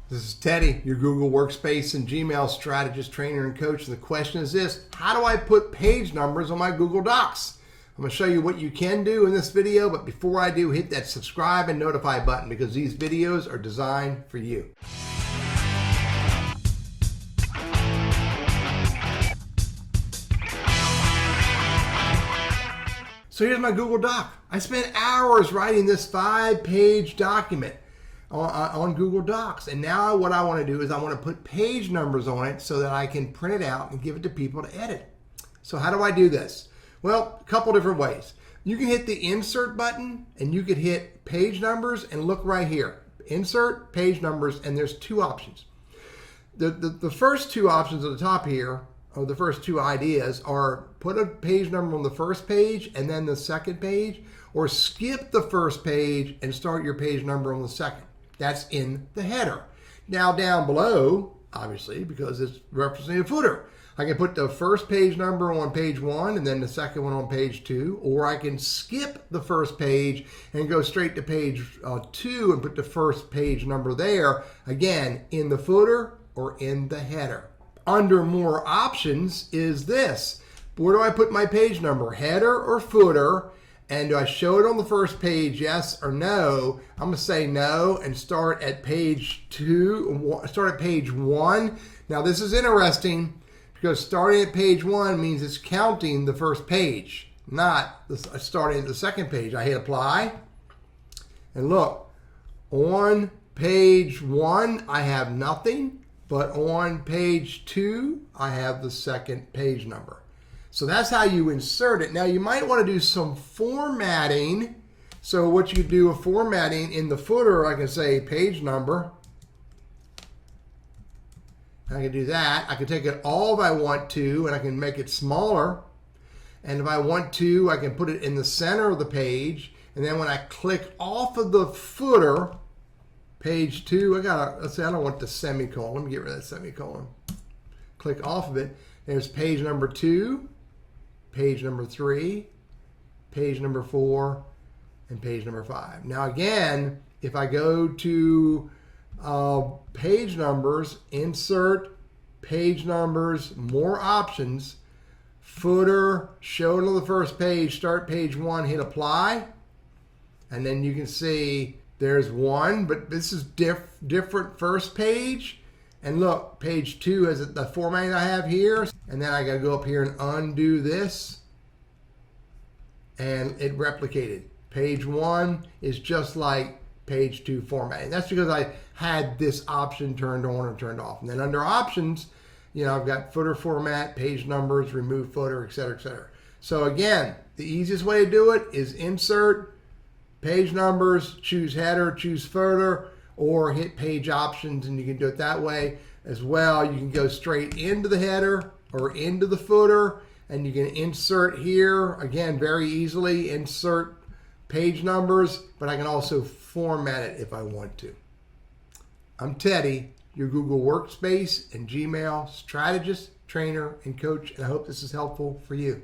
This is Teddy, your Google Workspace and Gmail strategist, trainer, and coach. And the question is this: how do I put page numbers on my Google Docs? I'm going to show you what you can do in this video, but before I do, hit that subscribe and notify button because these videos are designed for you. So here's my Google Doc. I spent hours writing this 5-page document on Google Docs. And now what I want to do is I want to put page numbers on it so that I can print it out and give it to people to edit. So how do I do this? Well, a couple different ways. You can hit the insert button and you could hit page numbers and look right here. Insert, page numbers, and there's two options. The first two options at the top here, or the first two ideas, are put a page number on the first page and then the second page, or skip the first page and start your page number on the second. That's in the header. Now down below, obviously, because it's referencing a footer, I can put the first page number on page 1 and then the second one on page 2, or I can skip the first page and go straight to page 2 and put the first page number there, again, in the footer or in the header. Under more options is this: where do I put my page number, header or footer? And do I show it on the first page, yes or no? I'm gonna say no and start at page 2, start at page 1. Now this is interesting because starting at page 1 means it's counting the first page, not starting at the second page. I hit apply, and look, on page 1 I have nothing, but on page 2 I have the second page number. So that's how you insert it. Now you might want to do some formatting. So what you do with formatting in the footer, I can say page number. I can do that. I can take it all if I want to, and I can make it smaller. And if I want to, I can put it in the center of the page. And then when I click off of the footer, page 2, let's say I don't want the semicolon. Let me get rid of that semicolon. Click off of it. There's page number 2. Page number 3, page number 4, and page number 5. Now again, if I go to page numbers, insert, page numbers, more options, footer, show it on the first page, start page 1, hit apply, and then you can see there's 1, but this is different first page. And look, page 2 has the formatting I have here. And then I gotta go up here and undo this. And it replicated. Page 1 is just like page 2 formatting. That's because I had this option turned on or turned off. And then under options, I've got footer format, page numbers, remove footer, etc., etc. So again, the easiest way to do it is insert, page numbers, choose header, choose footer, or hit page options, and you can do it that way as well. You can go straight into the header or into the footer, and you can insert here, again, very easily, insert page numbers, but I can also format it if I want to. I'm Teddy, your Google Workspace and Gmail strategist, trainer, and coach, and I hope this is helpful for you.